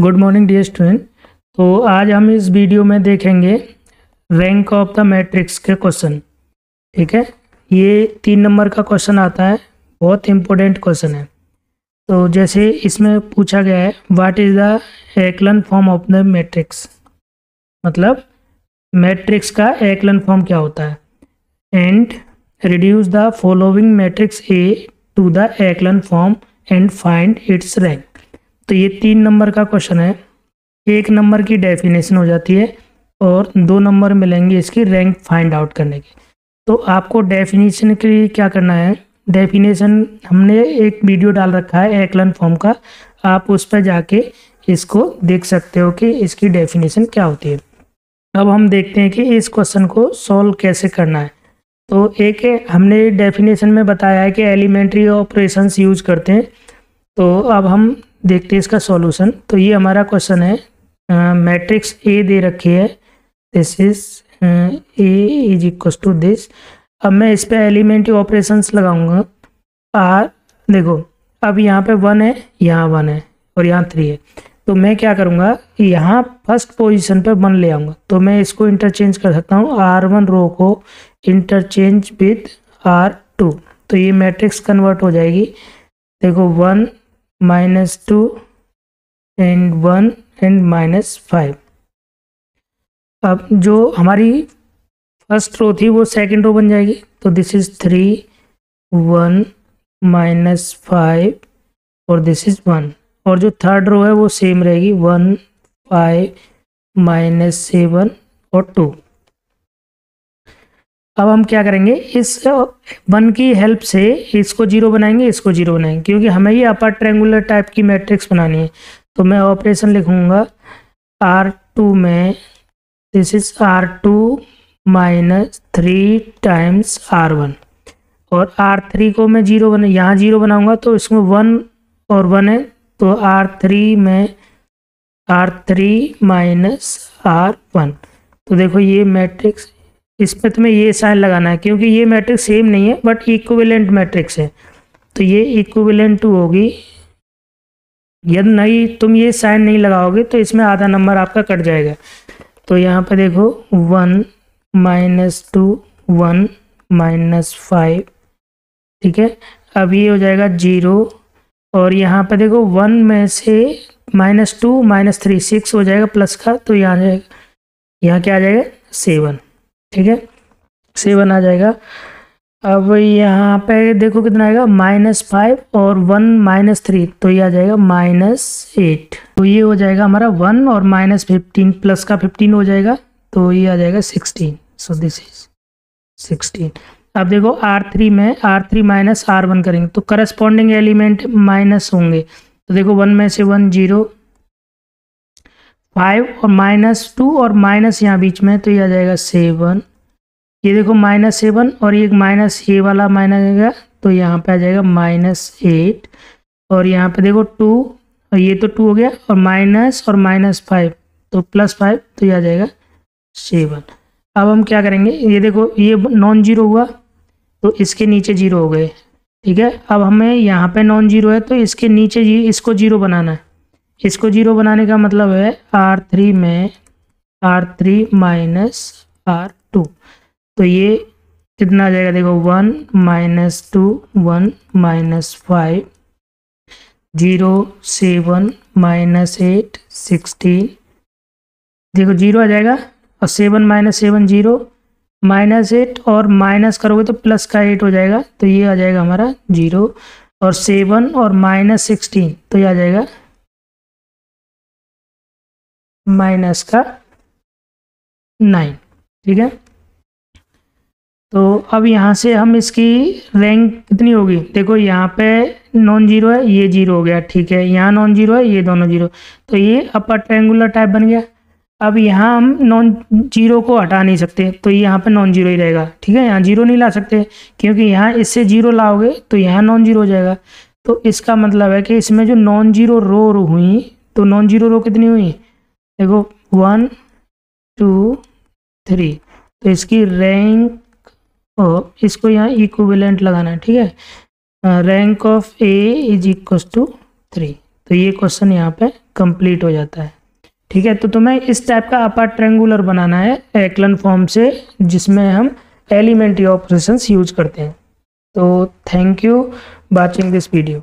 Good morning dear student. तो आज हम इस वीडियो में देखेंगे रैंक ऑफ द मैट्रिक्स के क्वेश्चन। ठीक है, ये 3 नंबर का क्वेश्चन आता है, बहुत इंपॉर्टेंट क्वेश्चन है। तो जैसे इसमें पूछा गया है what is the echelon form of the matrix, मतलब मैट्रिक्स का एक्लन फॉर्म क्या होता है। And reduce the following matrix A to the echelon form and find its rank. तो ये 3 नंबर का क्वेश्चन है। 1 नंबर की डेफिनेशन हो जाती है और 2 नंबर मिलेंगे इसकी रैंक फाइंड आउट करने की। तो आपको डेफिनेशन के लिए क्या करना है, डेफिनेशन हमने एक वीडियो डाल रखा है एक्लन फॉर्म का, आप उस पर जाके इसको देख सकते हो कि इसकी डेफिनेशन क्या होती है। अब हम देखते हैं कि इस क्वेश्चन को सॉल्व कैसे करना है। तो एक हमने डेफिनेशन में बताया है कि एलिमेंट्री ऑपरेशंस यूज करते हैं। तो अब हम देखते हैं इसका सॉल्यूशन। तो ये हमारा क्वेश्चन है, मैट्रिक्स ए दे रखी है, this is A is equal to this. अब मैं इस पे एलिमेंट्री ऑपरेशंस लगाऊंगा। आर देखो, अब यहाँ पे 1 है, यहाँ 1 है और यहाँ 3 है। तो मैं क्या करूँगा, यहाँ फर्स्ट पोजीशन पे 1 ले आऊँगा। तो मैं इसको इंटरचेंज कर सकता हूँ, R1 रो को इंटरचेंज विद R2। तो ये मैट्रिक्स कन्वर्ट हो जाएगी। देखो 1 -2 एंड 1 एंड -5। अब जो हमारी फर्स्ट रो थी वो सेकंड रो बन जाएगी। तो दिस इज 3 1 -5 और दिस इज 1। और जो थर्ड रो है वो सेम रहेगी, 1 5 -7 और 2। अब हम क्या करेंगे, इस 1 की हेल्प से इसको 0 बनाएंगे, इसको 0 बनाएंगे, क्योंकि हमें ये अपर ट्रायंगुलर टाइप की मैट्रिक्स बनानी है। तो मैं ऑपरेशन लिखूंगा R2 में, this is R2 -3 times R1 और R3 को मैं 0 बना, यहाँ 0 बनाऊंगा तो इसमें 1 और 1 है। तो R3 में R3 -R1। तो देखो ये मैट्रिक्स, इस पे तुम्हें ये साइन लगाना है क्योंकि ये मैट्रिक्स सेम नहीं है बट इक्विवेलेंट मैट्रिक्स है। तो ये इक्विवेलेंट टू होगी। यदि नहीं तुम ये साइन नहीं लगाओगे तो इसमें आधा नंबर आपका कट जाएगा। तो यहाँ पे देखो 1 -2 1 -5, ठीक है। अब ये हो जाएगा 0 और यहाँ पे देखो 1 में से -2 -3 6 हो जाएगा प्लस का। तो यहाँ जाएगा, यहाँ क्या आ जाएगा 7, ठीक है, 7 आ जाएगा। अब यहाँ पे देखो कितना आएगा, -5 और 1 -3, तो ये आ जाएगा -8। तो ये हो जाएगा हमारा 1 और -15 प्लस का 15 हो जाएगा, तो ये आ जाएगा 16। So this is 16। अब देखो R3 में R3 -R1 करेंगे तो करस्पॉन्डिंग एलिमेंट माइनस होंगे। तो देखो 1 में से 1 0, 5 और -2 और माइनस यहाँ बीच में, तो ये आ जाएगा 7। ये देखो -7 और ये माइनस, ये वाला माइनस आएगा तो यहाँ पे आ जाएगा -8। और यहाँ पे देखो 2 और ये तो 2 हो गया और माइनस और -5 तो +5, तो ये आ जाएगा 7। अब हम क्या करेंगे, ये देखो ये नॉन जीरो हुआ तो इसके नीचे 0 हो गए, ठीक है। अब हमें यहाँ पे नॉन जीरो है तो इसके नीचे इसको 0 बनाना है। इसको 0 बनाने का मतलब है R3 में R3 -R2। तो ये कितना आ जाएगा, देखो 1 -2 1 -5 0 7 -8 16। देखो 0 आ जाएगा और 7 -7 0 -8 और माइनस करोगे तो प्लस का 8 हो जाएगा। तो ये आ जाएगा हमारा 0 और 7 और -16, तो ये आ जाएगा माइनस का 9, ठीक है। तो अब यहाँ से हम इसकी रैंक कितनी होगी, देखो यहाँ पे नॉन जीरो है, ये 0 हो गया, ठीक है। यहाँ नॉन जीरो है, ये दोनों 0, तो ये अपर ट्रायंगुलर टाइप बन गया। अब यहाँ हम नॉन जीरो को हटा नहीं सकते तो यहाँ पे नॉन जीरो ही रहेगा, ठीक है। यहाँ 0 नहीं ला सकते क्योंकि यहाँ इससे 0 लाओगे तो यहाँ नॉन जीरो हो जाएगा। तो इसका मतलब है कि इसमें जो नॉन जीरो रो हुई, तो नॉन जीरो रो कितनी हुई, देखो 1 2 3। तो इसकी रैंक, इसको यहाँ इक्विवेलेंट लगाना है, ठीक है। Rank of A is equal to 3। तो ये क्वेश्चन यहाँ पे कंप्लीट हो जाता है। ठीक है, तो तुम्हें इस टाइप का अपर ट्रायंगुलर बनाना है एक्लन फॉर्म से, जिसमें हम एलिमेंट्री ऑपरेशंस यूज करते हैं। तो thank you watching this video.